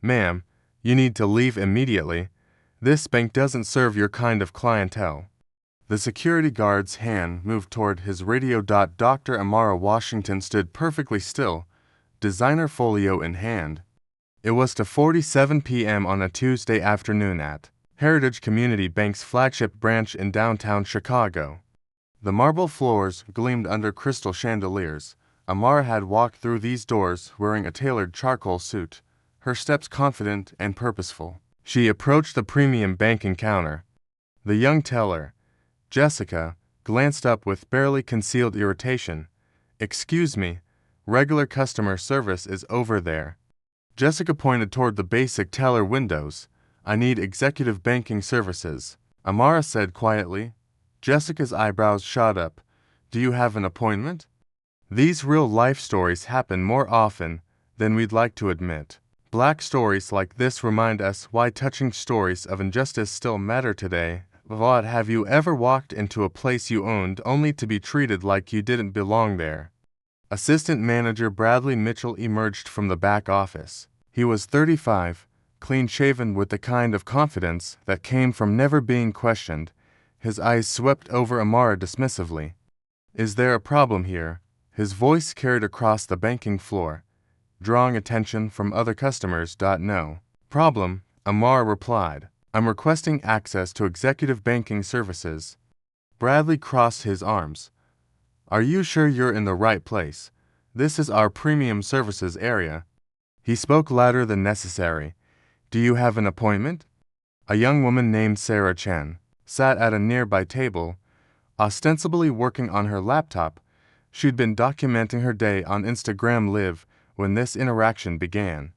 Ma'am, you need to leave immediately. This bank doesn't serve your kind of clientele. The security guard's hand moved toward his radio. Dr. Amara Washington stood perfectly still, designer folio in hand. It was 2:47 p.m. on a Tuesday afternoon at Heritage Community Bank's flagship branch in downtown Chicago. The marble floors gleamed under crystal chandeliers. Amara had walked through these doors wearing a tailored charcoal suit, her steps confident and purposeful. She approached the premium banking counter. The young teller, Jessica, glanced up with barely concealed irritation. "Excuse me, regular customer service is over there." Jessica pointed toward the basic teller windows. "I need executive banking services," Amara said quietly. Jessica's eyebrows shot up. "Do you have an appointment?" These real-life stories happen more often than we'd like to admit. Black stories like this remind us why touching stories of injustice still matter today. Vlad, have you ever walked into a place you owned only to be treated like you didn't belong there? Assistant Manager Bradley Mitchell emerged from the back office. He was 35, clean-shaven with the kind of confidence that came from never being questioned. His eyes swept over Amara dismissively. "Is there a problem here?" His voice carried across the banking floor, drawing attention from other customers. "No problem," Amara replied. "I'm requesting access to executive banking services." Bradley crossed his arms. "Are you sure you're in the right place? This is our premium services area." He spoke louder than necessary. "Do you have an appointment?" A young woman named Sarah Chen sat at a nearby table, ostensibly working on her laptop. She'd been documenting her day on Instagram Live when this interaction began.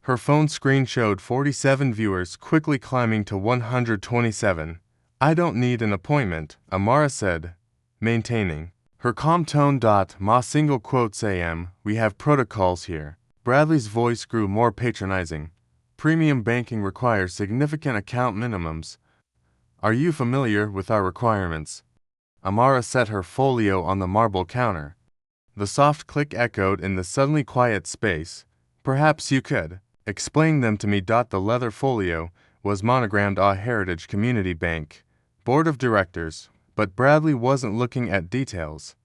Her phone screen showed 47 viewers quickly climbing to 127. "I don't need an appointment," Amara said, maintaining her calm tone. "Ma single quotes am, we have protocols here." Bradley's voice grew more patronizing. "Premium banking requires significant account minimums. Are you familiar with our requirements?" Amara set her folio on the marble counter. The soft click echoed in the suddenly quiet space. "Perhaps you could explain them to me." The leather folio was monogrammed "A Heritage Community Bank, Board of Directors," but Bradley wasn't looking at details.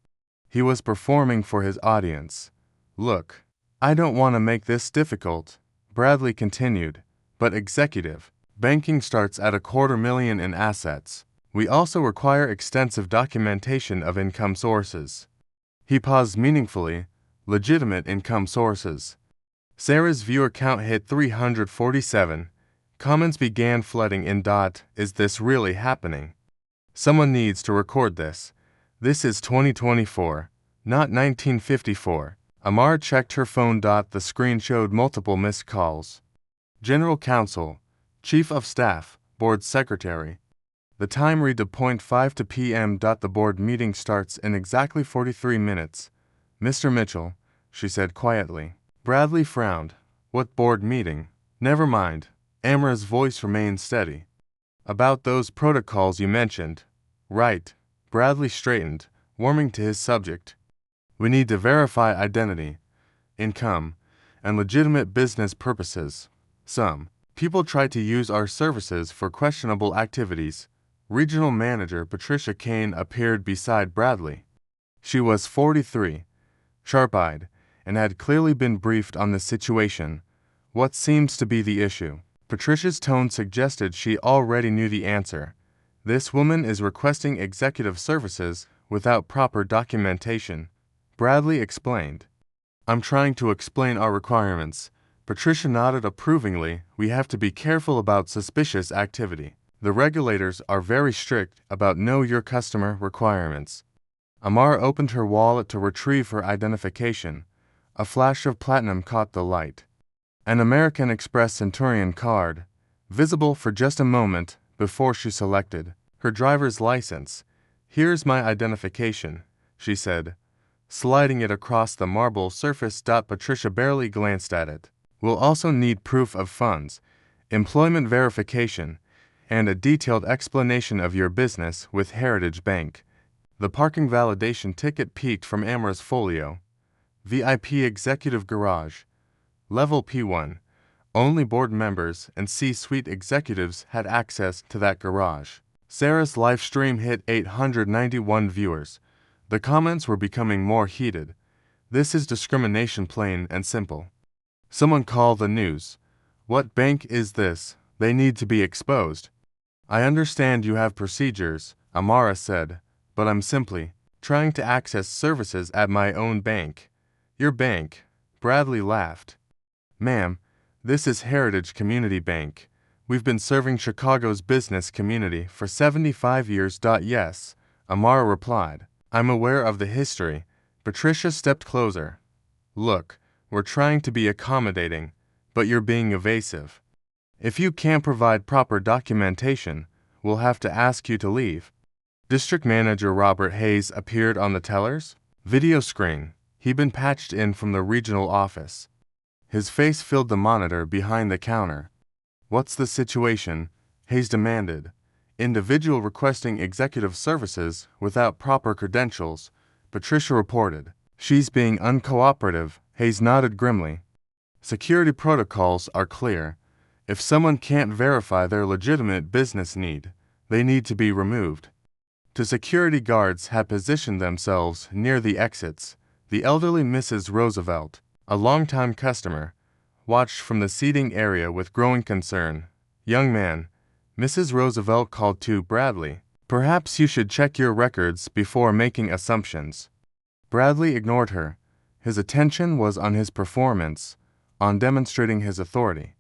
He was performing for his audience. "Look, I don't want to make this difficult," Bradley continued, "but executive banking starts at $250,000 in assets. We also require extensive documentation of income sources." He paused meaningfully. "Legitimate income sources." Sarah's viewer count hit 347. Comments began flooding in. "Is this really happening? Someone needs to record this. This is 2024, not 1954. Amara checked her phone. The screen showed multiple missed calls. "General Counsel, Chief of Staff, Board Secretary." The time read 5 p.m. The board meeting starts in exactly 43 minutes. "Mr. Mitchell," she said quietly. Bradley frowned. "What board meeting?" "Never mind." Amara's voice remained steady. "About those protocols you mentioned." "Right." Bradley straightened, warming to his subject. "We need to verify identity, income, and legitimate business purposes. Some people try to use our services for questionable activities." Regional Manager Patricia Kane appeared beside Bradley. She was 43, sharp-eyed, and had clearly been briefed on the situation. "What seems to be the issue?" Patricia's tone suggested she already knew the answer. "This woman is requesting executive services without proper documentation," Bradley explained. "I'm trying to explain our requirements." Patricia nodded approvingly. "We have to be careful about suspicious activity. The regulators are very strict about know your customer requirements." Amara opened her wallet to retrieve her identification. A flash of platinum caught the light. An American Express Centurion card, visible for just a moment before she selected her driver's license. "Here's my identification," she said, sliding it across the marble surface. Patricia barely glanced at it. "We'll also need proof of funds, employment verification, and a detailed explanation of your business with Heritage Bank." The parking validation ticket peeked from Amara's folio. "VIP Executive Garage, Level P1, Only board members and C-suite executives had access to that garage. Sarah's live stream hit 891 viewers. The comments were becoming more heated. This is discrimination, plain and simple. Someone call the news. What bank is this? They need to be exposed. I understand you have procedures, Amara said, but I'm simply trying to access services at my own bank. Your bank? Bradley laughed. Ma'am, this is Heritage Community Bank. We've been serving Chicago's business community for 75 years. Yes, Amara replied. I'm aware of the history. Patricia stepped closer. Look, we're trying to be accommodating, but you're being evasive. If you can't provide proper documentation, we'll have to ask you to leave. District Manager Robert Hayes appeared on the teller's video screen. He'd been patched in from the regional office. His face filled the monitor behind the counter. What's the situation? Hayes demanded. Individual requesting executive services without proper credentials, Patricia reported. She's being uncooperative, Hayes nodded grimly. Security protocols are clear. If someone can't verify their legitimate business need, they need to be removed. Two security guards had positioned themselves near the exits. The elderly Mrs. Roosevelt, a longtime customer, watched from the seating area with growing concern. Young man, Mrs. Roosevelt called to Bradley. Perhaps you should check your records before making assumptions. Bradley ignored her. His attention was on his performance, on demonstrating his authority.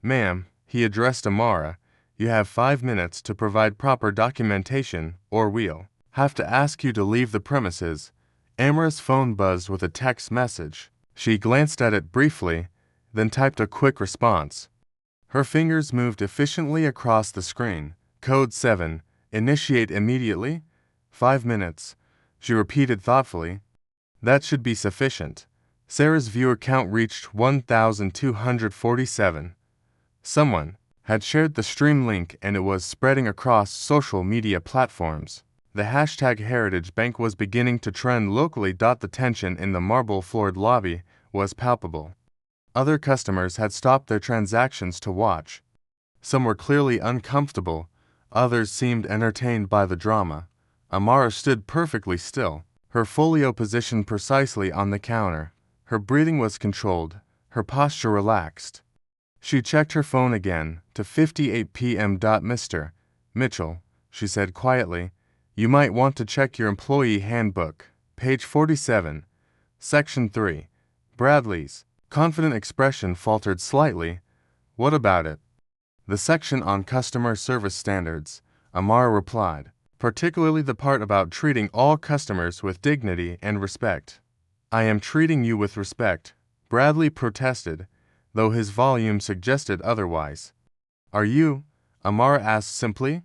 Ma'am, he addressed Amara, you have 5 minutes to provide proper documentation or we'll have to ask you to leave the premises. Amara's phone buzzed with a text message. She glanced at it briefly, then typed a quick response. Her fingers moved efficiently across the screen. Code 7. Initiate immediately. 5 minutes. She repeated thoughtfully. That should be sufficient. Sarah's viewer count reached 1,247. Someone had shared the stream link and it was spreading across social media platforms. The hashtag Heritage Bank was beginning to trend locally. The tension in the marble-floored lobby was palpable. Other customers had stopped their transactions to watch. Some were clearly uncomfortable, others seemed entertained by the drama. Amara stood perfectly still, her folio positioned precisely on the counter. Her breathing was controlled, her posture relaxed. She checked her phone again, to 58 p.m. Mr. Mitchell, she said quietly, you might want to check your employee handbook, page 47, section 3. Bradley's confident expression faltered slightly. What about it? The section on customer service standards, Amara replied, particularly the part about treating all customers with dignity and respect. I am treating you with respect, Bradley protested, though his volume suggested otherwise. Are you? Amara asked simply.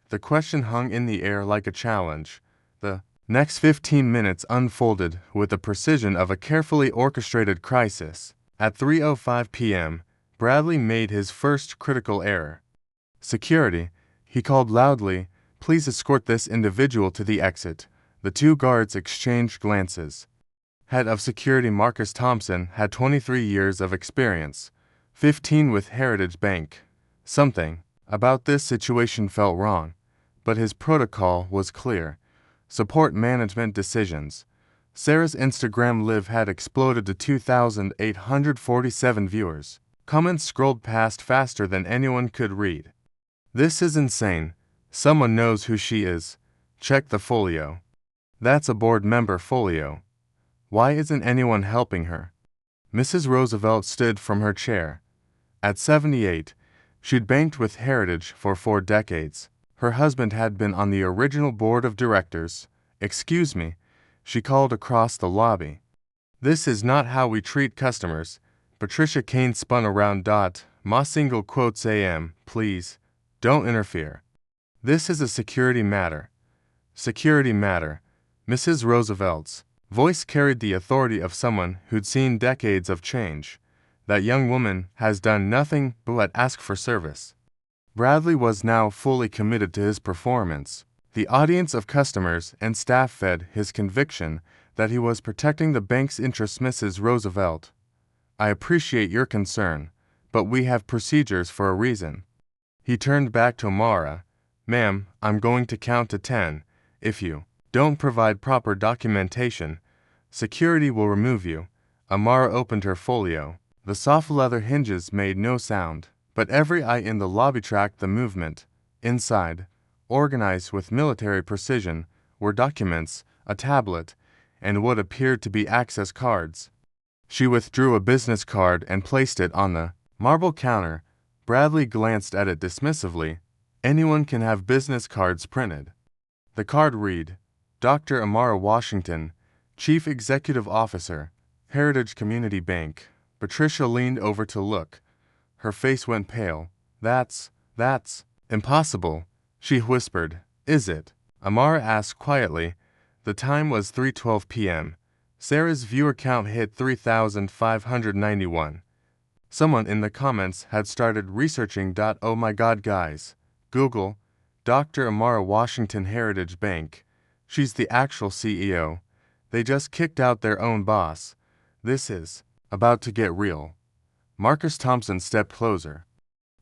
The question hung in the air like a challenge. The next 15 minutes unfolded with the precision of a carefully orchestrated crisis. At 3:05 p.m., Bradley made his first critical error. Security, he called loudly, please escort this individual to the exit. The two guards exchanged glances. Head of Security Marcus Thompson had 23 years of experience, 15 with Heritage Bank. Something about this situation felt wrong, but his protocol was clear. Support management decisions. Sarah's Instagram live had exploded to 2,847 viewers. Comments scrolled past faster than anyone could read. This is insane. Someone knows who she is. Check the folio. That's a board member folio. Why isn't anyone helping her? Mrs. Roosevelt stood from her chair. At 78, she'd banked with Heritage for 4 decades. Her husband had been on the original board of directors. Excuse me, she called across the lobby. This is not how we treat customers. Patricia Kane spun around. Ma single quotes am, please, don't interfere. This is a security matter. Security matter. Mrs. Roosevelt's voice carried the authority of someone who'd seen decades of change. That young woman has done nothing but ask for service. Bradley was now fully committed to his performance. The audience of customers and staff fed his conviction that he was protecting the bank's interests. Mrs. Roosevelt, I appreciate your concern, but we have procedures for a reason. He turned back to Amara. Ma'am, I'm going to count to 10. If you don't provide proper documentation, security will remove you. Amara opened her folio. The soft leather hinges made no sound, but every eye in the lobby tracked the movement. Inside, organized with military precision, were documents, a tablet, and what appeared to be access cards. She withdrew a business card and placed it on the marble counter. Bradley glanced at it dismissively. Anyone can have business cards printed. The card read, Dr. Amara Washington, Chief Executive Officer, Heritage Community Bank. Patricia leaned over to look. Her face went pale. That's impossible, she whispered. Is it? Amara asked quietly. The time was 3:12 p.m. Sarah's viewer count hit 3,591. Someone in the comments had started researching. Oh my god, guys. Google, Dr. Amara Washington Heritage Bank. She's the actual CEO. They just kicked out their own boss. This is about to get real. Marcus Thompson stepped closer.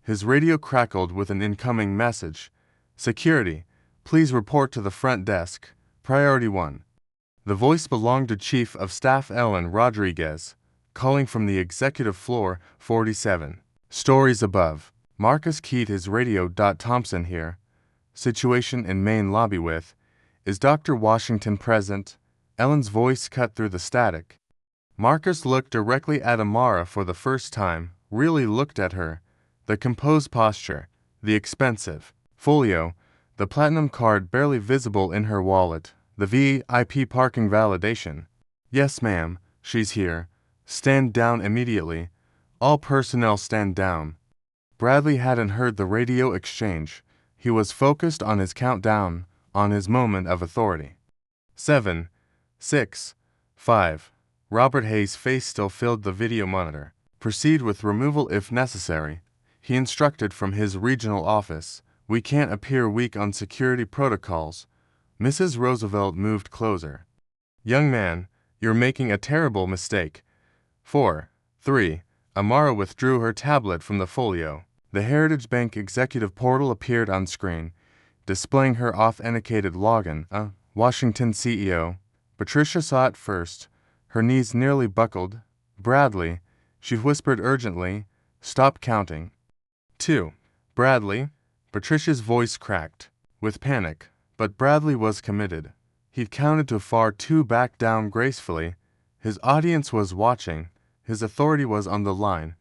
His radio crackled with an incoming message. Security, please report to the front desk. Priority 1. The voice belonged to Chief of Staff Ellen Rodriguez, calling from the executive floor 47. Stories above. Marcus keyed his radio. Thompson here. Situation in main lobby with. Is Dr. Washington present? Ellen's voice cut through the static. Marcus looked directly at Amara for the first time, really looked at her. The composed posture, the expensive folio, the platinum card barely visible in her wallet, the VIP parking validation. Yes, ma'am, she's here. Stand down immediately. All personnel stand down. Bradley hadn't heard the radio exchange. He was focused on his countdown, on his moment of authority. 7, 6, 5. Robert Hayes' face still filled the video monitor. Proceed with removal if necessary. He instructed from his regional office. We can't appear weak on security protocols. Mrs. Roosevelt moved closer. Young man, you're making a terrible mistake. 4, 3. Amara withdrew her tablet from the folio. The Heritage Bank executive portal appeared on screen, displaying her authenticated login. Washington CEO. Patricia saw it first. Her knees nearly buckled. Bradley, she whispered urgently, stop counting. 2. Bradley. Patricia's voice cracked, with panic, but Bradley was committed. He'd counted to far too back down gracefully. His audience was watching. His authority was on the line.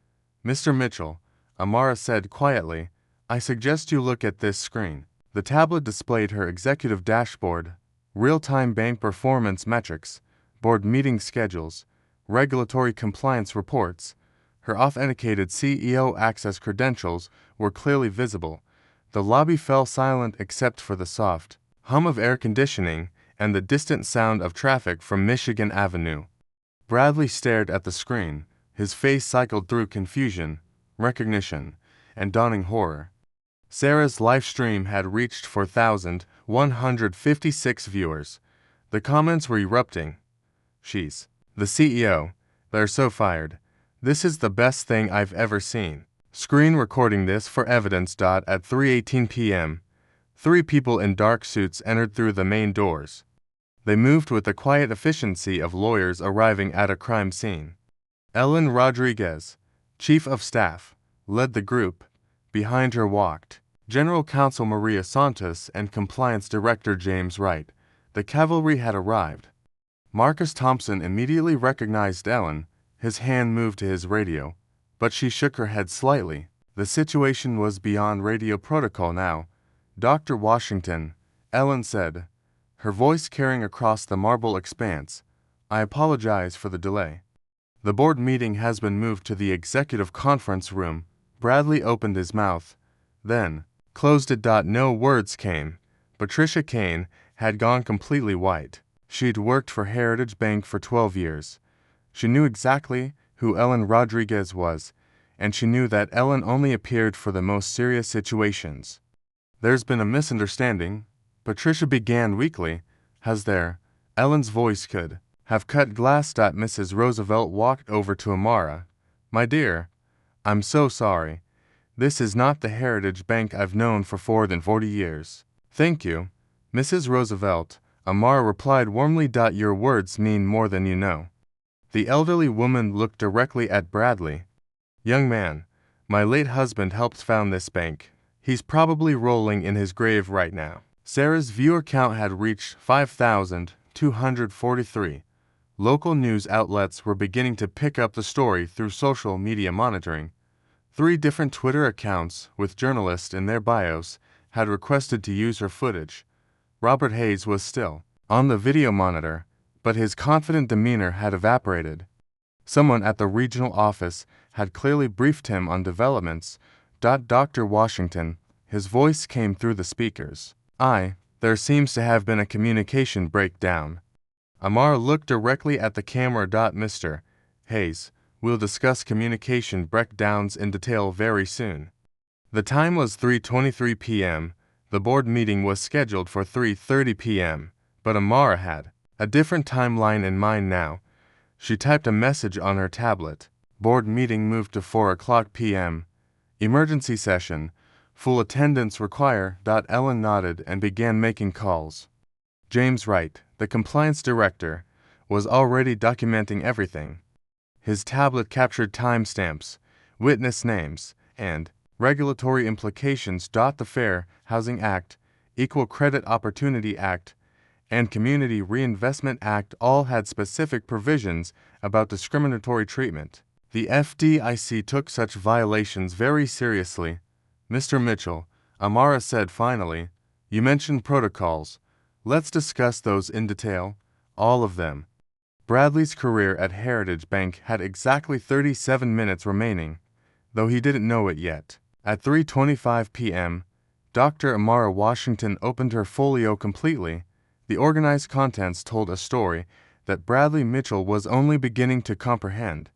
Mr. Mitchell, Amara said quietly, I suggest you look at this screen. The tablet displayed her executive dashboard, real-time bank performance metrics, board meeting schedules, regulatory compliance reports. Her authenticated CEO access credentials were clearly visible. The lobby fell silent except for the soft hum of air conditioning and the distant sound of traffic from Michigan Avenue. Bradley stared at the screen. His face cycled through confusion, recognition, and dawning horror. Sarah's live stream had reached 4,156 viewers. The comments were erupting. She's the CEO. They're so fired. This is the best thing I've ever seen. Screen recording this for evidence. At 3:18 p.m., 3 people in dark suits entered through the main doors. They moved with the quiet efficiency of lawyers arriving at a crime scene. Ellen Rodriguez, Chief of Staff, led the group. Behind her walked General Counsel Maria Santos and Compliance Director James Wright. The cavalry had arrived. Marcus Thompson immediately recognized Ellen. His hand moved to his radio, but she shook her head slightly. The situation was beyond radio protocol now. Dr. Washington, Ellen said, her voice carrying across the marble expanse, I apologize for the delay. The board meeting has been moved to the executive conference room. Bradley opened his mouth, then closed it. No words came. Patricia Kane had gone completely white. She'd worked for Heritage Bank for 12 years. She knew exactly who Ellen Rodriguez was, and she knew that Ellen only appeared for the most serious situations. There's been a misunderstanding, Patricia began weakly. Has there? Ellen's voice could have cut glass. Mrs. Roosevelt walked over to Amara. My dear, I'm so sorry. This is not the Heritage Bank I've known for more than 40 years. Thank you, Mrs. Roosevelt, Amara replied warmly. Your words mean more than you know. The elderly woman looked directly at Bradley. Young man, my late husband helped found this bank. He's probably rolling in his grave right now. Sarah's viewer count had reached 5,243. Local news outlets were beginning to pick up the story through social media monitoring. 3 different Twitter accounts with journalists in their bios had requested to use her footage. Robert Hayes was still on the video monitor, but his confident demeanor had evaporated. Someone at the regional office had clearly briefed him on developments. Dr. Washington, his voice came through the speakers. There seems to have been a communication breakdown. Amara looked directly at the camera. Mr. Hayes, we'll discuss communication breakdowns in detail very soon. The time was 3:23 p.m. The board meeting was scheduled for 3:30 p.m., but Amara had a different timeline in mind now. She typed a message on her tablet. Board meeting moved to 4:00 p.m. Emergency session. Full attendance require. Ellen nodded and began making calls. James Wright, the compliance director, was already documenting everything. His tablet captured timestamps, witness names, and regulatory implications. The Fair Housing Act, Equal Credit Opportunity Act, and Community Reinvestment Act all had specific provisions about discriminatory treatment. The FDIC took such violations very seriously. Mr. Mitchell, Amara said finally, you mentioned protocols. Let's discuss those in detail, all of them. Bradley's career at Heritage Bank had exactly 37 minutes remaining, though he didn't know it yet. At 3:25 p.m., Dr. Amara Washington opened her folio completely. The organized contents told a story that Bradley Mitchell was only beginning to comprehend.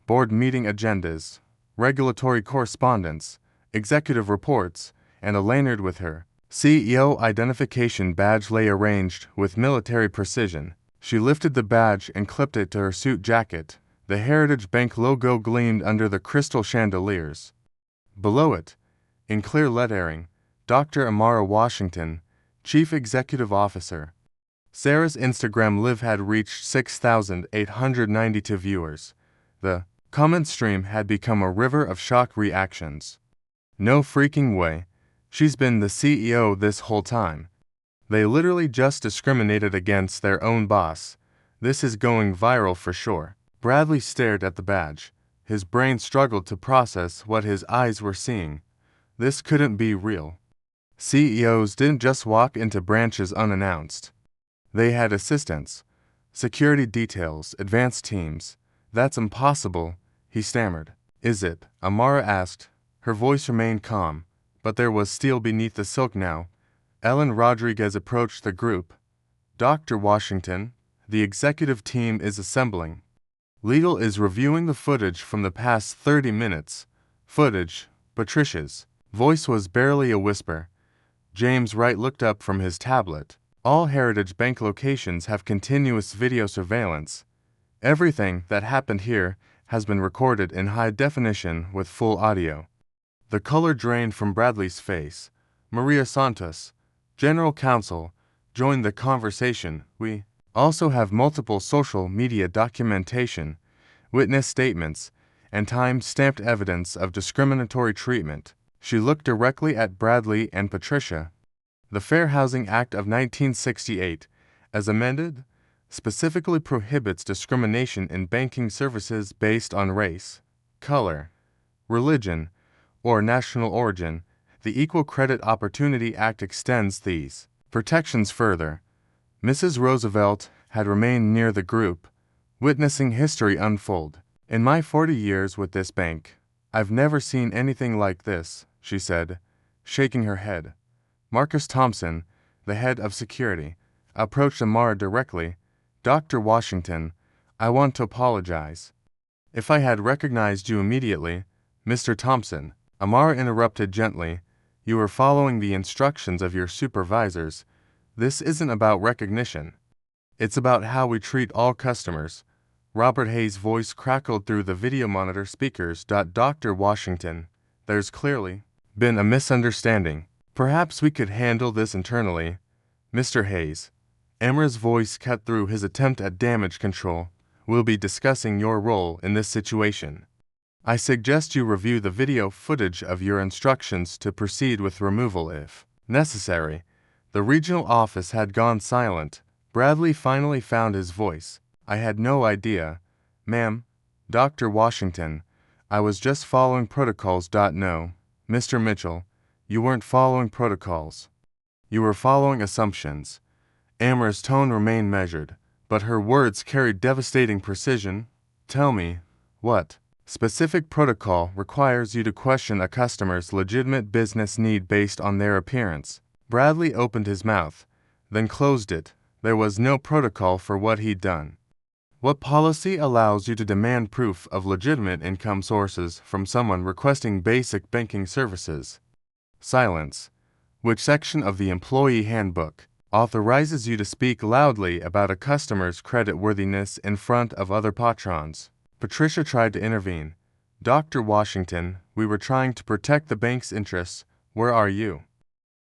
Board meeting agendas, regulatory correspondence, executive reports, and a lanyard with her CEO identification badge lay arranged with military precision. She lifted the badge and clipped it to her suit jacket. The Heritage Bank logo gleamed under the crystal chandeliers. Below it, in clear lettering, Dr. Amara Washington, Chief Executive Officer. Sarah's Instagram live had reached 6,892 viewers. The comment stream had become a river of shock reactions. No freaking way. She's been the CEO this whole time. They literally just discriminated against their own boss. This is going viral for sure. Bradley stared at the badge. His brain struggled to process what his eyes were seeing. This couldn't be real. CEOs didn't just walk into branches unannounced. They had assistants, security details, advanced teams. That's impossible, he stammered. Is it? Amara asked. Her voice remained calm, but there was steel beneath the silk now. Ellen Rodriguez approached the group. Dr. Washington, the executive team is assembling. Legal is reviewing the footage from the past 30 minutes. Footage, Patricia's voice was barely a whisper. James Wright looked up from his tablet. All Heritage Bank locations have continuous video surveillance. Everything that happened here has been recorded in high definition with full audio. The color drained from Bradley's face. Maria Santos, General Counsel, joined the conversation. We also have multiple social media documentation, witness statements, and time-stamped evidence of discriminatory treatment. She looked directly at Bradley and Patricia. The Fair Housing Act of 1968, as amended, specifically prohibits discrimination in banking services based on race, color, religion, or national origin. The Equal Credit Opportunity Act extends these protections further. Mrs. Roosevelt had remained near the group, witnessing history unfold. In my 40 years with this bank, I've never seen anything like this, she said, shaking her head. Marcus Thompson, the head of security, approached Amara directly. Dr. Washington, I want to apologize. If I had recognized you immediately, Mr. Thompson, Amara interrupted gently, you were following the instructions of your supervisors. This isn't about recognition. It's about how we treat all customers. Robert Hayes' voice crackled through the video monitor speakers. Dr. Washington, there's clearly been a misunderstanding. Perhaps we could handle this internally. Mr. Hayes, Amra's voice cut through his attempt at damage control. We'll be discussing your role in this situation. I suggest you review the video footage of your instructions to proceed with removal if necessary. The regional office had gone silent. Bradley finally found his voice. I had no idea. Ma'am, Dr. Washington, I was just following protocols. No, Mr. Mitchell, you weren't following protocols. You were following assumptions. Amra's tone remained measured, but her words carried devastating precision. Tell me, what specific protocol requires you to question a customer's legitimate business need based on their appearance? Bradley opened his mouth, then closed it. There was no protocol for what he'd done. What policy allows you to demand proof of legitimate income sources from someone requesting basic banking services? Silence. Which section of the employee handbook authorizes you to speak loudly about a customer's creditworthiness in front of other patrons? Patricia tried to intervene. Dr. Washington, we were trying to protect the bank's interests. Where are you?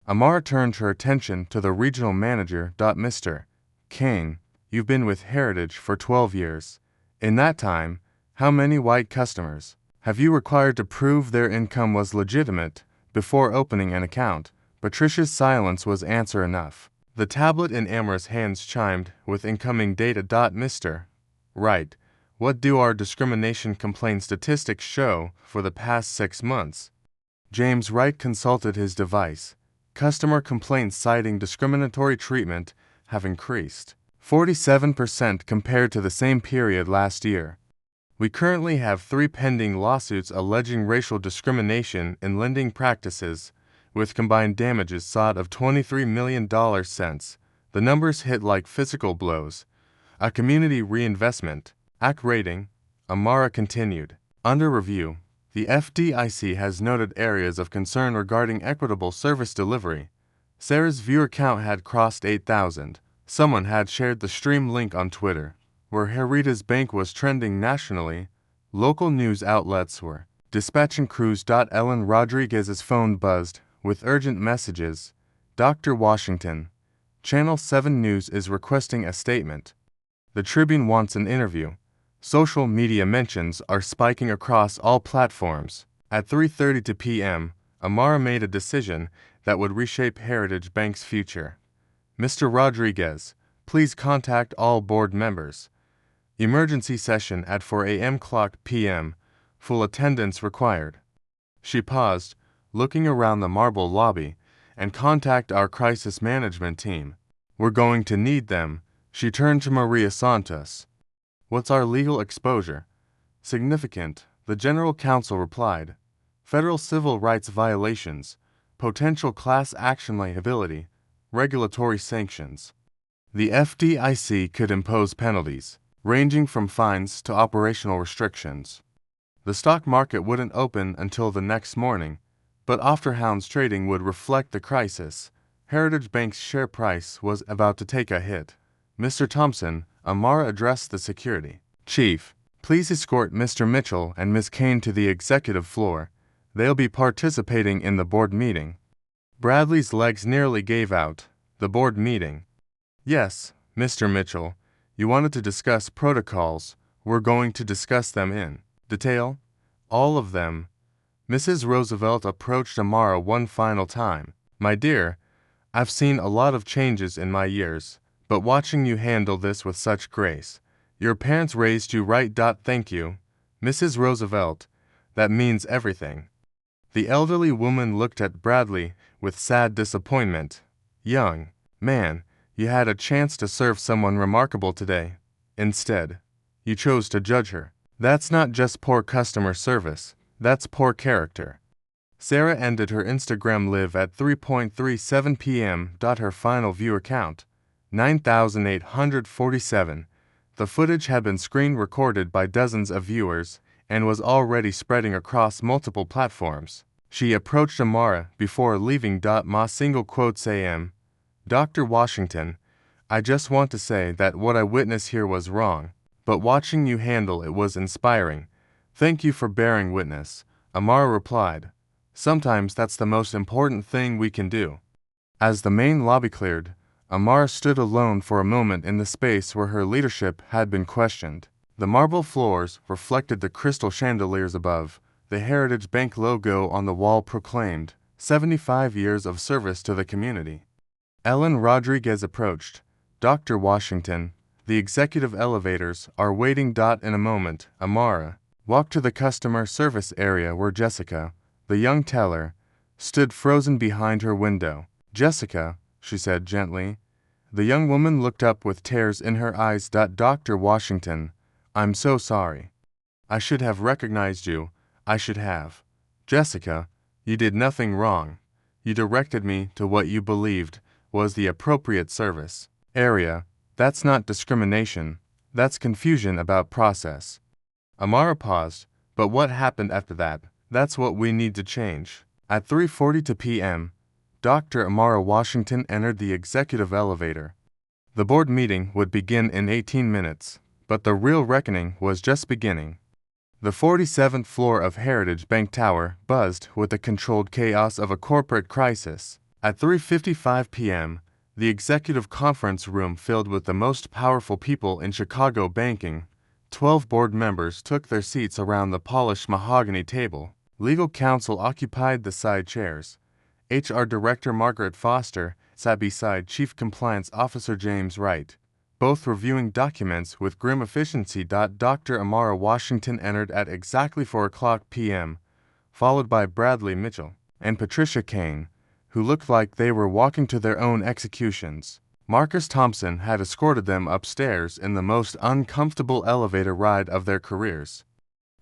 Amara turned her attention to the regional manager. Mr. Kane, you've been with Heritage for 12 years. In that time, how many white customers have you required to prove their income was legitimate before opening an account? Patricia's silence was answer enough. The tablet in Amra's hands chimed with incoming data. Mr. Right. What do our discrimination complaint statistics show for the past 6 months? James Wright consulted his device. Customer complaints citing discriminatory treatment have increased 47% compared to the same period last year. We currently have 3 pending lawsuits alleging racial discrimination in lending practices, with combined damages sought of $23 million. The numbers hit like physical blows. A community reinvestment Act rating, Amara continued. Under review, the FDIC has noted areas of concern regarding equitable service delivery. Sarah's viewer count had crossed 8,000. Someone had shared the stream link on Twitter, where Heritage Bank was trending nationally. Local news outlets were dispatching crews. Ellen Rodriguez's phone buzzed with urgent messages. Dr. Washington, Channel 7 News is requesting a statement. The Tribune wants an interview. Social media mentions are spiking across all platforms. At 3:32 p.m., Amara made a decision that would reshape Heritage Bank's future. Mr. Rodriguez, please contact all board members. Emergency session at 4 p.m. Full attendance required. She paused, looking around the marble lobby, and contact our crisis management team. We're going to need them. She turned to Maria Santos. What's our legal exposure? Significant, the General Counsel replied. Federal civil rights violations, potential class action liability, regulatory sanctions. The FDIC could impose penalties, ranging from fines to operational restrictions. The stock market wouldn't open until the next morning, but after-hours trading would reflect the crisis. Heritage Bank's share price was about to take a hit. Mr. Thompson, Amara addressed the security chief. Please escort Mr. Mitchell and Ms. Kane to the executive floor. They'll be participating in the board meeting. Bradley's legs nearly gave out. The board meeting. Yes, Mr. Mitchell. You wanted to discuss protocols. We're going to discuss them in detail. All of them. Mrs. Roosevelt approached Amara one final time. My dear, I've seen a lot of changes in my years, but watching you handle this with such grace. Your parents raised you right. Thank you, Mrs. Roosevelt. That means everything. The elderly woman looked at Bradley with sad disappointment. Young man, you had a chance to serve someone remarkable today. Instead, you chose to judge her. That's not just poor customer service, that's poor character. Sarah ended her Instagram live at 3:37 p.m. Her final viewer count, 9,847. The footage had been screen recorded by dozens of viewers and was already spreading across multiple platforms. She approached Amara before leaving. Ma single quotes am. Dr. Washington, I just want to say that what I witnessed here was wrong, but watching you handle it was inspiring. Thank you for bearing witness, Amara replied. Sometimes that's the most important thing we can do. As the main lobby cleared, Amara stood alone for a moment in the space where her leadership had been questioned. The marble floors reflected the crystal chandeliers above. The Heritage Bank logo on the wall proclaimed, 75 years of service to the community. Ellen Rodriguez approached. Dr. Washington, the executive elevators are waiting. In a moment, Amara walked to the customer service area where Jessica, the young teller, stood frozen behind her window. Jessica, she said gently. The young woman looked up with tears in her eyes. Dr. Washington, I'm so sorry. I should have recognized you. I should have. Jessica, you did nothing wrong. You directed me to what you believed was the appropriate service area. That's not discrimination. That's confusion about process. Amara paused, but what happened after that? That's what we need to change. At 3:42 p.m., Dr. Amara Washington entered the executive elevator. The board meeting would begin in 18 minutes, but the real reckoning was just beginning. The 47th floor of Heritage Bank Tower buzzed with the controlled chaos of a corporate crisis. At 3:55 p.m., the executive conference room filled with the most powerful people in Chicago banking. 12 board members took their seats around the polished mahogany table. Legal counsel occupied the side chairs. HR Director Margaret Foster sat beside Chief Compliance Officer James Wright, both reviewing documents with grim efficiency. Dr. Amara Washington entered at exactly 4:00 p.m., followed by Bradley Mitchell and Patricia Kane, who looked like they were walking to their own executions. Marcus Thompson had escorted them upstairs in the most uncomfortable elevator ride of their careers.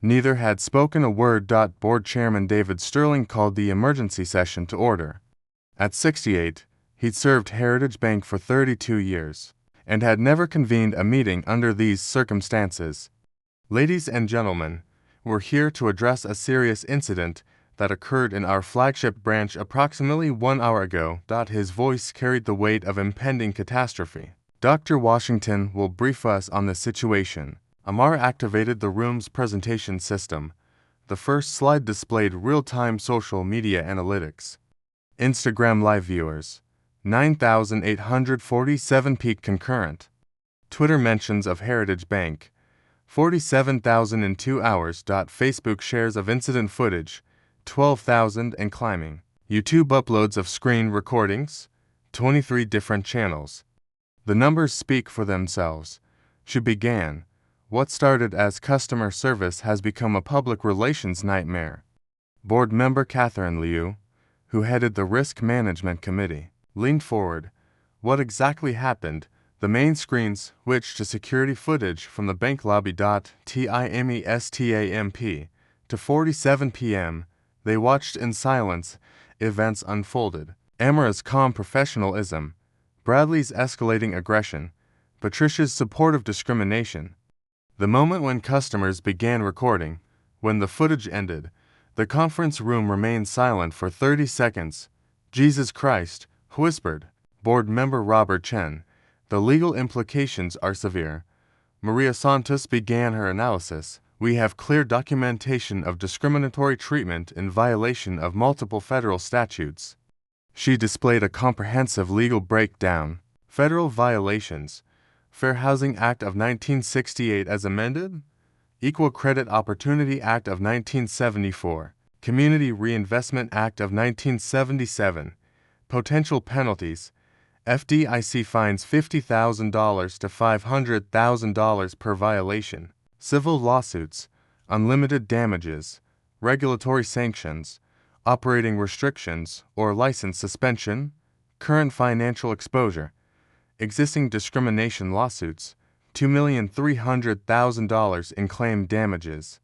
Neither had spoken a word. Board Chairman David Sterling called the emergency session to order. At 68, he'd served Heritage Bank for 32 years, and had never convened a meeting under these circumstances. Ladies and gentlemen, we're here to address a serious incident that occurred in our flagship branch approximately 1 hour ago. His voice carried the weight of impending catastrophe. Dr. Washington will brief us on the situation. Amara activated the room's presentation system. The first slide displayed real-time social media analytics. Instagram Live viewers, 9,847 peak concurrent. Twitter mentions of Heritage Bank, 47,000 in 2 hours. Facebook shares of incident footage, 12,000 and climbing. YouTube uploads of screen recordings, 23 different channels. The numbers speak for themselves. She began. What started as customer service has become a public relations nightmare. Board member Catherine Liu, who headed the Risk Management Committee, leaned forward. What exactly happened? The main screens switched to security footage from the bank lobby. TIMESTAMP. To 47 p.m., they watched in silence. Events unfolded. Amara's calm professionalism, Bradley's escalating aggression, Patricia's supportive discrimination. The moment when customers began recording, when the footage ended, the conference room remained silent for 30 seconds. Jesus Christ, whispered board member Robert Chen. The legal implications are severe. Maria Santos began her analysis. We have clear documentation of discriminatory treatment in violation of multiple federal statutes. She displayed a comprehensive legal breakdown. Federal violations. Fair Housing Act of 1968 as amended, Equal Credit Opportunity Act of 1974, Community Reinvestment Act of 1977, potential penalties, FDIC fines $50,000 to $500,000 per violation, civil lawsuits, unlimited damages, regulatory sanctions, operating restrictions or license suspension, current financial exposure, existing discrimination lawsuits, $2,300,000 in claim damages.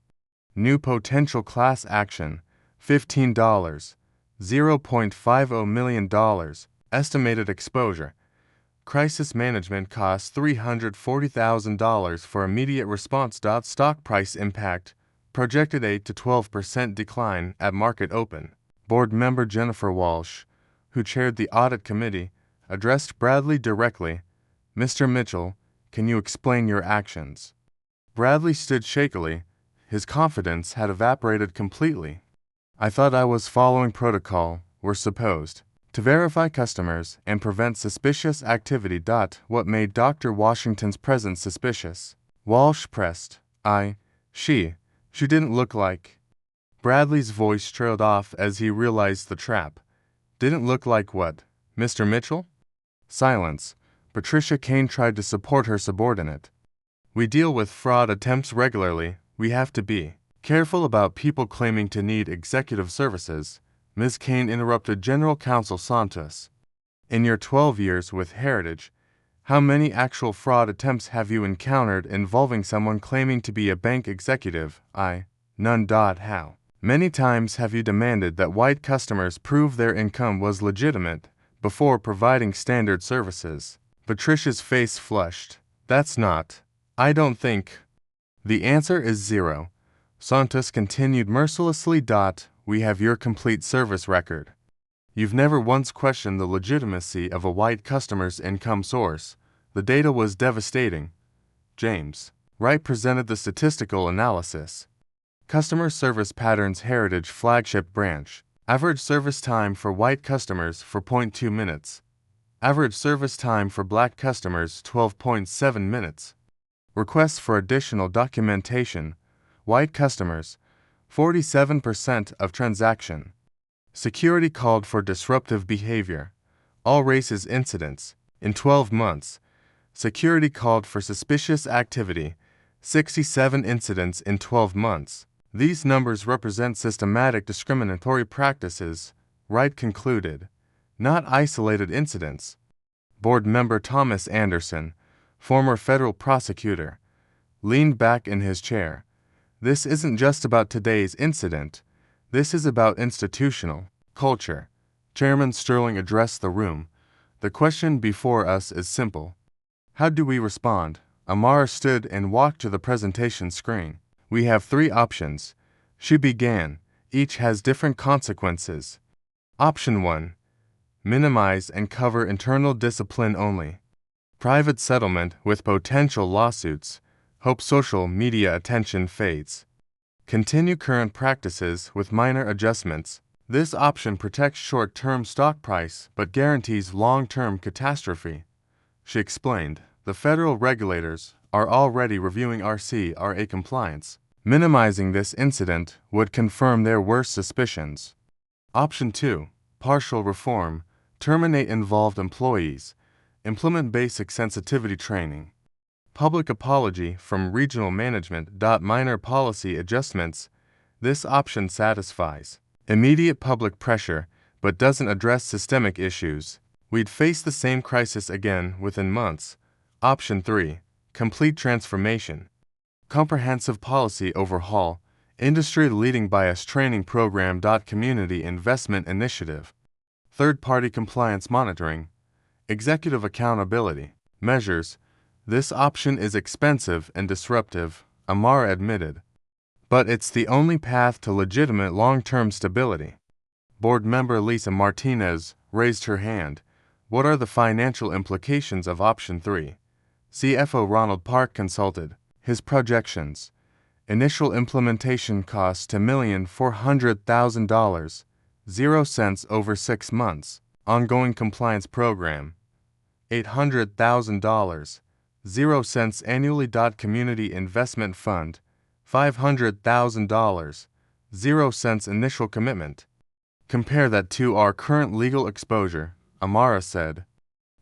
New potential class action, $15, $0.50 million. Estimated exposure. Crisis management costs $340,000 for immediate response. Stock price impact, projected 8 to 12% decline at market open. Board member Jennifer Walsh, who chaired the audit committee, addressed Bradley directly. Mr. Mitchell, can you explain your actions? Bradley stood shakily. His confidence had evaporated completely. I thought I was following protocol. We're supposed to verify customers and prevent suspicious activity. What made Dr. Washington's presence suspicious? Walsh pressed. She didn't look like. Bradley's voice trailed off as he realized the trap. Didn't look like what? Mr. Mitchell? Silence. Patricia Kane tried to support her subordinate. We deal with fraud attempts regularly. We have to be careful about people claiming to need executive services. Ms. Kane interrupted General Counsel Santos. In your 12 years with Heritage, how many actual fraud attempts have you encountered involving someone claiming to be a bank executive? None. How many times have you demanded that white customers prove their income was legitimate before providing standard services? Patricia's face flushed. That's not. I don't think. The answer is 0. Santos continued mercilessly. We have your complete service record. You've never once questioned the legitimacy of a white customer's income source. The data was devastating. James Wright presented the statistical analysis. Customer service patterns Heritage flagship branch. Average service time for white customers 4.2 minutes. Average service time for black customers 12.7 minutes. Requests for additional documentation. White customers 47% of transaction. Security called for disruptive behavior. All races incidents. In 12 months, security called for suspicious activity. 67 incidents in 12 months. These numbers represent systematic discriminatory practices, Wright concluded, not isolated incidents. Board member Thomas Anderson, former federal prosecutor, leaned back in his chair. This isn't just about today's incident. This is about institutional culture. Chairman Sterling addressed the room. The question before us is simple. How do we respond? Amara stood and walked to the presentation screen. We have 3 options. She began. Each has different consequences. Option 1. Minimize and cover internal discipline only. Private settlement with potential lawsuits. Hope social media attention fades. Continue current practices with minor adjustments. This option protects short-term stock price but guarantees long-term catastrophe. She explained, the federal regulators are already reviewing RCRA compliance. Minimizing this incident would confirm their worst suspicions. Option 2. Partial reform. Terminate involved employees. Implement basic sensitivity training. Public apology from regional management. Minor policy adjustments. This option satisfies immediate public pressure but doesn't address systemic issues. We'd face the same crisis again within months. Option 3. Complete transformation. Comprehensive policy overhaul. Industry-leading bias training program. Community investment initiative. Third-party compliance monitoring. Executive accountability measures. This option is expensive and disruptive, Amara admitted. But it's the only path to legitimate long-term stability. Board member Lisa Martinez raised her hand. What are the financial implications of Option 3? CFO Ronald Park consulted. His projections. Initial implementation costs $2,400,000, 0 cents over 6 months. Ongoing compliance program. $800,000, 0 cents annually. Community investment fund. $500,000, 0 cents initial commitment. Compare that to our current legal exposure, Amara said.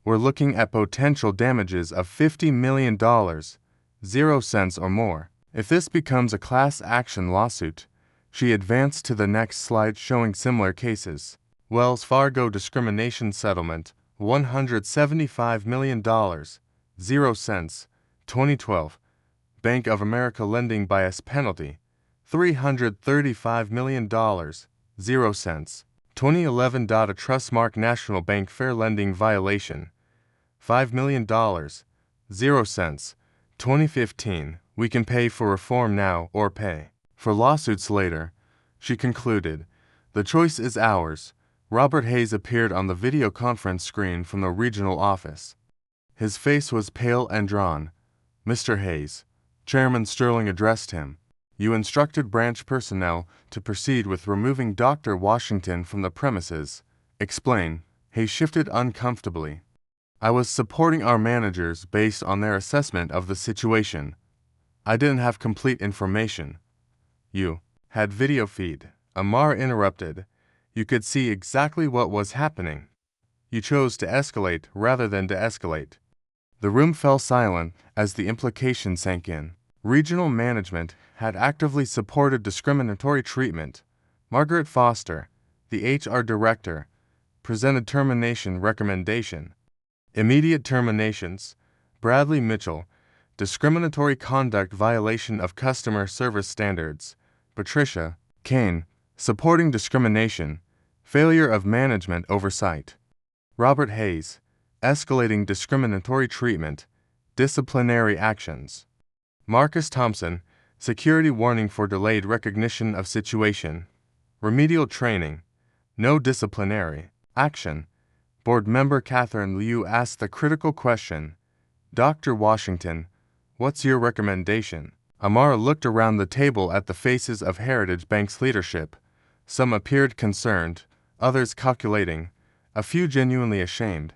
We're looking at potential damages of $50 million, 0 cents or more. If this becomes a class action lawsuit, she advanced to the next slide showing similar cases. Wells Fargo discrimination settlement, $175 million, 0 cents, 2012. Bank of America lending bias penalty, $335 million, 0 cents, 2011. A Trustmark National Bank fair lending violation, $5 million, 0 cents, 2015. We can pay for reform now or pay for lawsuits later, she concluded. The choice is ours. Robert Hayes appeared on the video conference screen from the regional office. His face was pale and drawn. Mr. Hayes, Chairman Sterling addressed him. You instructed branch personnel to proceed with removing Dr. Washington from the premises. Explain. Hayes shifted uncomfortably. I was supporting our managers based on their assessment of the situation. I didn't have complete information. You had video feed. Amar interrupted. You could see exactly what was happening. You chose to escalate rather than de-escalate. The room fell silent as the implication sank in. Regional management had actively supported discriminatory treatment. Margaret Foster, the HR director, presented termination recommendation. Immediate terminations. Bradley Mitchell, discriminatory conduct violation of customer service standards. Patricia Kane, supporting discrimination, failure of management oversight. Robert Hayes, escalating discriminatory treatment, disciplinary actions. Marcus Thompson, security warning for delayed recognition of situation, remedial training, no disciplinary action. Board member Catherine Liu asked the critical question, Dr. Washington, what's your recommendation? Amara looked around the table at the faces of Heritage Bank's leadership. Some appeared concerned, others calculating, a few genuinely ashamed.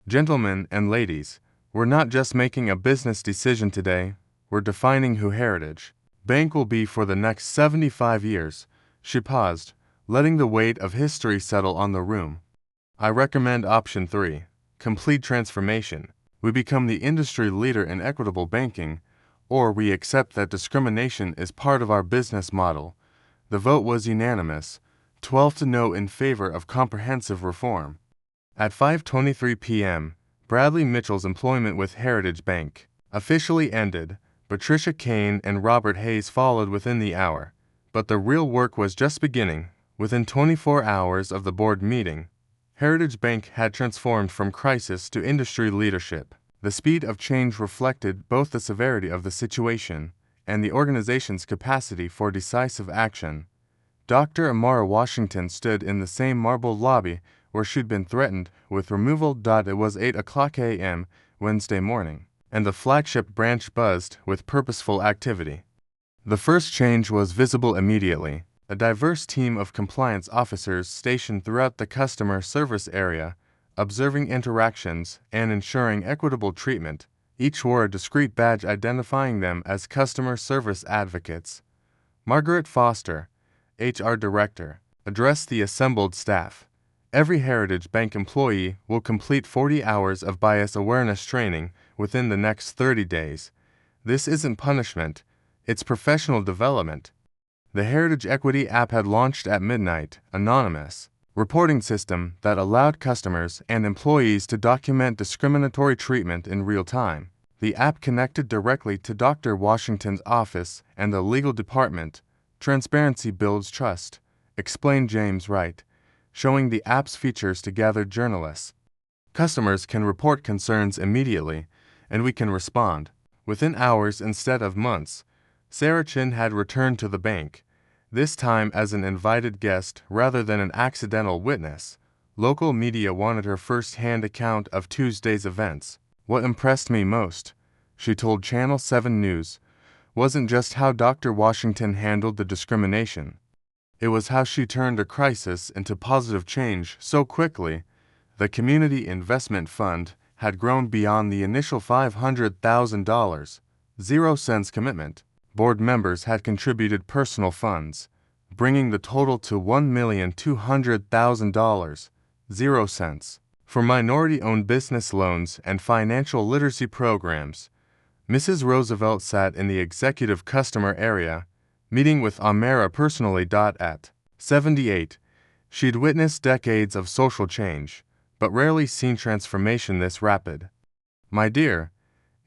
Gentlemen and ladies, we're not just making a business decision today, we're defining who Heritage Bank will be for the next 75 years. She paused, letting the weight of history settle on the room. I recommend option 3, complete transformation. We become the industry leader in equitable banking, or we accept that discrimination is part of our business model. The vote was unanimous, 12-0 in favor of comprehensive reform. At 5:23 p.m., Bradley Mitchell's employment with Heritage Bank officially ended. Patricia Kane and Robert Hayes followed within the hour. But the real work was just beginning. Within 24 hours of the board meeting, Heritage Bank had transformed from crisis to industry leadership. The speed of change reflected both the severity of the situation and the organization's capacity for decisive action. Dr. Amara Washington stood in the same marble lobby where she'd been threatened with removal. It was 8:00 a.m. Wednesday morning, and the flagship branch buzzed with purposeful activity. The first change was visible immediately. A diverse team of compliance officers stationed throughout the customer service area, observing interactions and ensuring equitable treatment. Each wore a discrete badge identifying them as customer service advocates. Margaret Foster, HR Director, addressed the assembled staff. Every Heritage Bank employee will complete 40 hours of bias awareness training within the next 30 days. This isn't punishment, it's professional development. The Heritage Equity app had launched at midnight, anonymous reporting system that allowed customers and employees to document discriminatory treatment in real time. The app connected directly to Dr. Washington's office and the legal department. Transparency builds trust, explained James Wright, showing the app's features to gathered journalists. Customers can report concerns immediately, and we can respond within hours instead of months. Sarah Chin had returned to the bank, this time as an invited guest rather than an accidental witness. Local media wanted her first-hand account of Tuesday's events. What impressed me most, she told Channel 7 News, wasn't just how Dr. Washington handled the discrimination. It was how she turned a crisis into positive change so quickly. The Community Investment Fund had grown beyond the initial $500,000, 0 cents commitment. Board members had contributed personal funds, bringing the total to $1,200,000, 0 cents, for minority-owned business loans and financial literacy programs. Mrs. Roosevelt sat in the executive customer area, meeting with Amara personally. At 78, she'd witnessed decades of social change, but rarely seen transformation this rapid. My dear,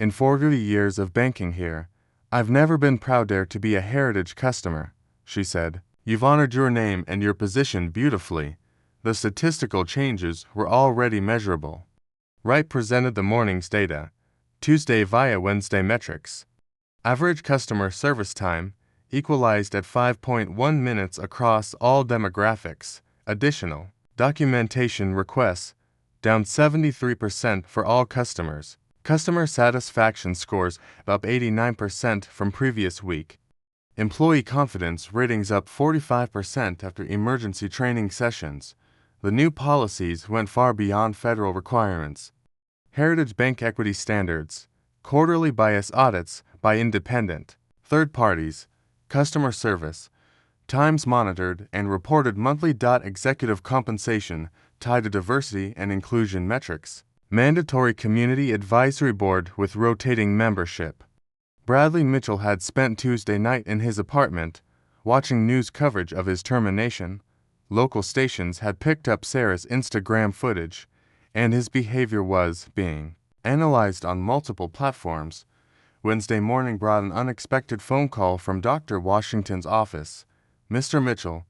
in 40 years of banking here, I've never been prouder to be a Heritage customer, she said. You've honored your name and your position beautifully. The statistical changes were already measurable. Wright presented the morning's data, Tuesday via Wednesday metrics. Average customer service time equalized at 5.1 minutes across all demographics. Additional documentation requests down 73% for all customers. Customer satisfaction scores up 89% from previous week. Employee confidence ratings up 45% after emergency training sessions. The new policies went far beyond federal requirements. Heritage Bank equity standards. Quarterly bias audits by independent third parties. Customer service. Times monitored and reported monthly. Executive compensation tied to diversity and inclusion metrics. Mandatory Community Advisory Board with rotating membership. Bradley Mitchell had spent Tuesday night in his apartment, watching news coverage of his termination. Local stations had picked up Sarah's Instagram footage, and his behavior was being analyzed on multiple platforms. Wednesday morning brought an unexpected phone call from Dr. Washington's office. Mr. Mitchell,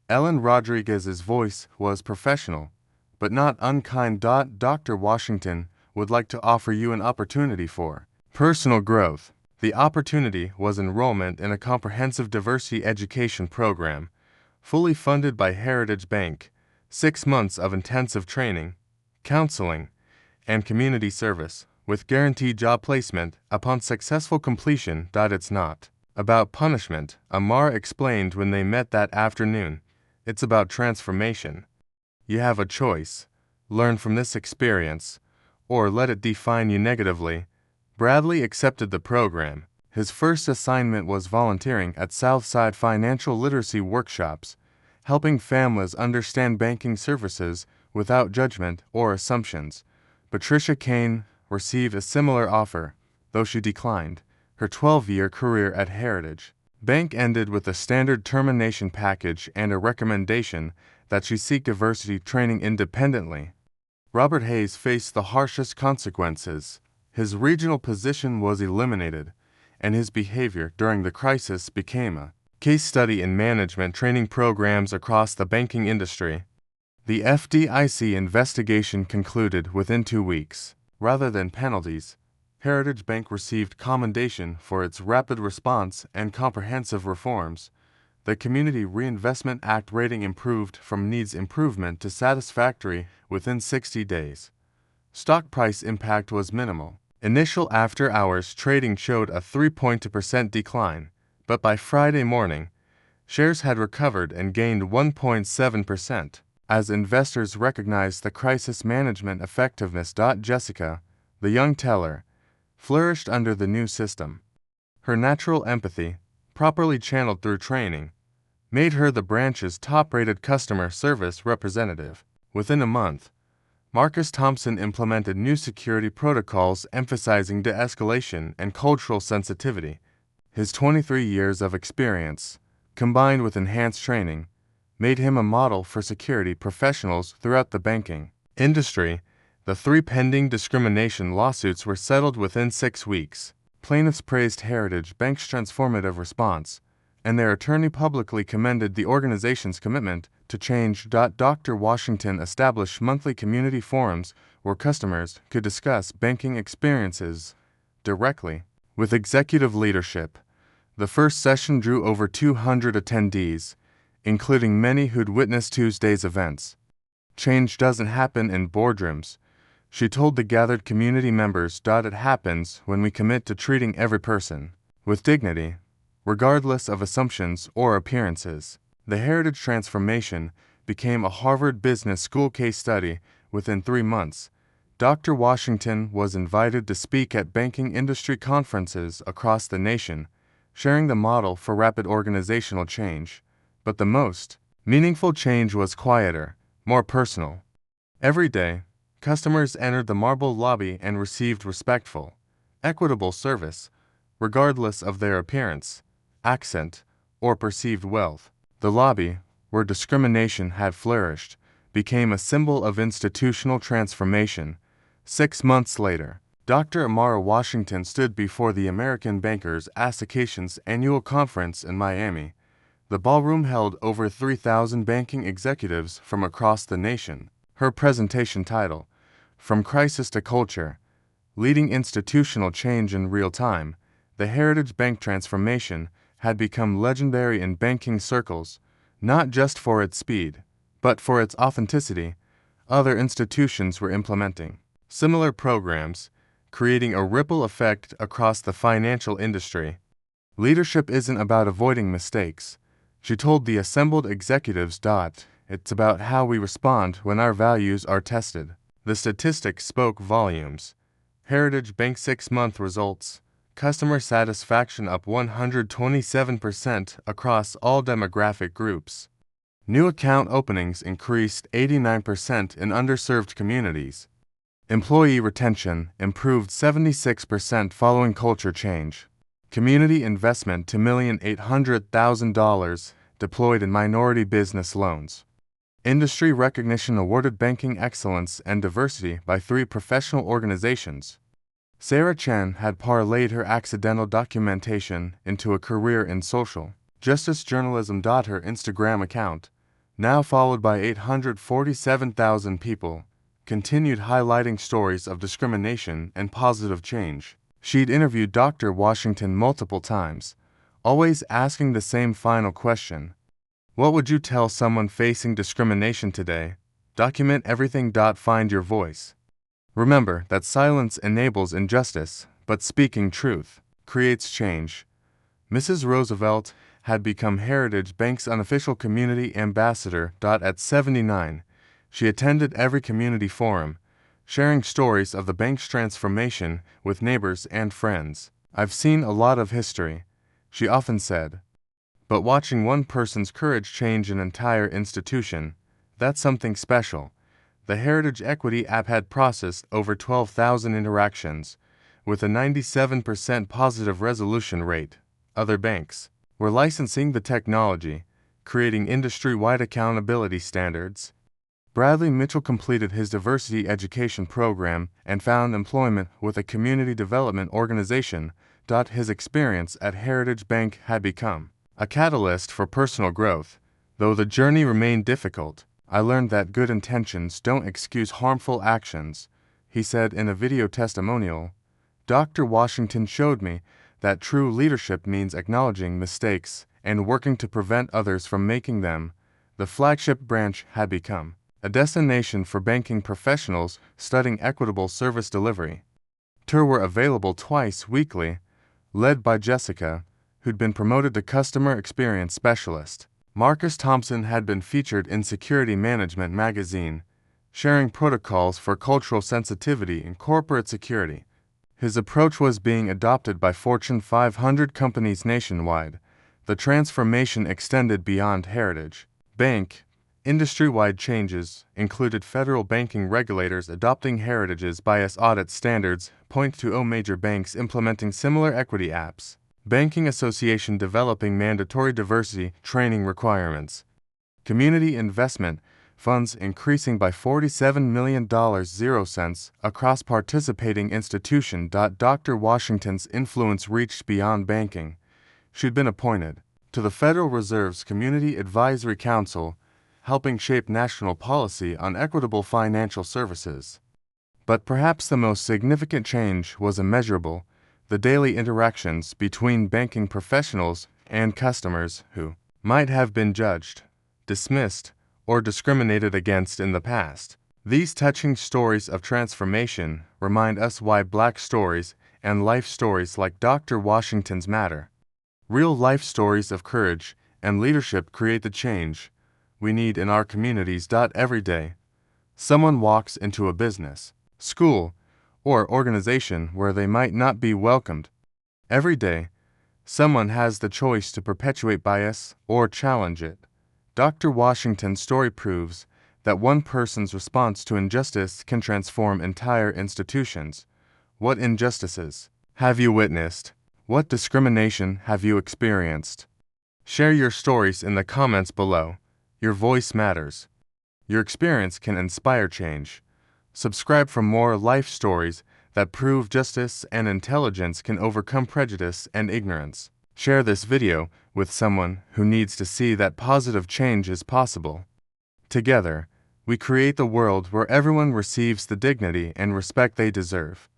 Ellen Rodriguez's voice was professional, but not unkind. Dr. Washington would like to offer you an opportunity for personal growth. The opportunity was enrollment in a comprehensive diversity education program, fully funded by Heritage Bank, 6 months of intensive training, counseling, and community service, with guaranteed job placement upon successful completion. It's not about punishment, Amara explained when they met that afternoon. It's about transformation. You have a choice: learn from this experience, or let it define you negatively. Bradley accepted the program. His first assignment was volunteering at Southside financial literacy workshops, helping families understand banking services without judgment or assumptions. Patricia Kane received a similar offer, though she declined. Her 12-year career at Heritage Bank ended with a standard termination package and a recommendation that she seek diversity training independently. Robert Hayes faced the harshest consequences. His regional position was eliminated, and his behavior during the crisis became a case study in management training programs across the banking industry. The FDIC investigation concluded within 2 weeks. Rather than penalties, Heritage Bank received commendation for its rapid response and comprehensive reforms. The Community Reinvestment Act rating improved from needs improvement to satisfactory within 60 days. Stock price impact was minimal. Initial after-hours trading showed a 3.2% decline, but by Friday morning, shares had recovered and gained 1.7%, as investors recognized the crisis management effectiveness. Jessica, the young teller, flourished under the new system. Her natural empathy, properly channeled through training, made her the branch's top-rated customer service representative. Within a month, Marcus Thompson implemented new security protocols emphasizing de-escalation and cultural sensitivity. His 23 years of experience, combined with enhanced training, made him a model for security professionals throughout the banking industry. The 3 pending discrimination lawsuits were settled within 6 weeks. Plaintiffs praised Heritage Bank's transformative response, and their attorney publicly commended the organization's commitment to change. Dr. Washington established monthly community forums where customers could discuss banking experiences directly with executive leadership. The first session drew over 200 attendees, including many who'd witnessed Tuesday's events. Change doesn't happen in boardrooms, she told the gathered community members. It happens when we commit to treating every person with dignity, regardless of assumptions or appearances. The Heritage transformation became a Harvard Business School case study within 3 months. Dr. Washington was invited to speak at banking industry conferences across the nation, sharing the model for rapid organizational change. But the most meaningful change was quieter, more personal. Every day, customers entered the marble lobby and received respectful, equitable service, regardless of their appearance, accent, or perceived wealth. The lobby, where discrimination had flourished, became a symbol of institutional transformation. 6 months later, Dr. Amara Washington stood before the American Bankers Association's annual conference in Miami. The ballroom held over 3,000 banking executives from across the nation. Her presentation title, From Crisis to Culture: Leading Institutional Change in Real Time, the Heritage Bank transformation had become legendary in banking circles, not just for its speed, but for its authenticity. Other institutions were implementing similar programs, creating a ripple effect across the financial industry. Leadership isn't about avoiding mistakes, she told the assembled executives. It's about how we respond when our values are tested. The statistics spoke volumes. Heritage Bank 6-month results. Customer satisfaction up 127% across all demographic groups. New account openings increased 89% in underserved communities. Employee retention improved 76% following culture change. Community investment to $1,800,000 deployed in minority business loans. Industry recognition awarded banking excellence and diversity by 3 professional organizations. Sarah Chen had parlayed her accidental documentation into a career in social justice journalism. Her Instagram account, now followed by 847,000 people, continued highlighting stories of discrimination and positive change. She'd interviewed Dr. Washington multiple times, always asking the same final question: what would you tell someone facing discrimination today? Document everything. Find your voice. Remember that silence enables injustice, but speaking truth creates change. Mrs. Roosevelt had become Heritage Bank's unofficial community ambassador. At 79, she attended every community forum, sharing stories of the bank's transformation with neighbors and friends. I've seen a lot of history, she often said. But watching one person's courage change an entire institution, that's something special. The Heritage Equity app had processed over 12,000 interactions, with a 97% positive resolution rate. Other banks were licensing the technology, creating industry-wide accountability standards. Bradley Mitchell completed his diversity education program and found employment with a community development organization. His experience at Heritage Bank had become a catalyst for personal growth. Though the journey remained difficult, I learned that good intentions don't excuse harmful actions, he said in a video testimonial. Dr. Washington showed me that true leadership means acknowledging mistakes and working to prevent others from making them. The flagship branch had become a destination for banking professionals studying equitable service delivery. Tours were available twice weekly, led by Jessica, who'd been promoted to customer experience specialist. Marcus Thompson had been featured in Security Management magazine, sharing protocols for cultural sensitivity in corporate security. His approach was being adopted by Fortune 500 companies nationwide. The transformation extended beyond Heritage Bank. Industry-wide changes included federal banking regulators adopting Heritage's bias audit standards, 0.20 major banks implementing similar equity apps, Banking Association developing mandatory diversity training requirements, community investment funds increasing by $47 million across participating institutions. Dr. Washington's influence reached beyond banking. She'd been appointed to the Federal Reserve's Community Advisory Council, helping shape national policy on equitable financial services. But perhaps the most significant change was immeasurable: the daily interactions between banking professionals and customers who might have been judged, dismissed, or discriminated against in the past. These touching stories of transformation remind us why Black stories and life stories like Dr. Washington's matter. Real-life stories of courage and leadership create the change we need in our communities. Every day, someone walks into a business, school, or organization where they might not be welcomed. Every day, someone has the choice to perpetuate bias or challenge it. Dr. Washington's story proves that one person's response to injustice can transform entire institutions. What injustices have you witnessed? What discrimination have you experienced? Share your stories in the comments below. Your voice matters. Your experience can inspire change. Subscribe for more life stories that prove justice and intelligence can overcome prejudice and ignorance. Share this video with someone who needs to see that positive change is possible. Together, we create the world where everyone receives the dignity and respect they deserve.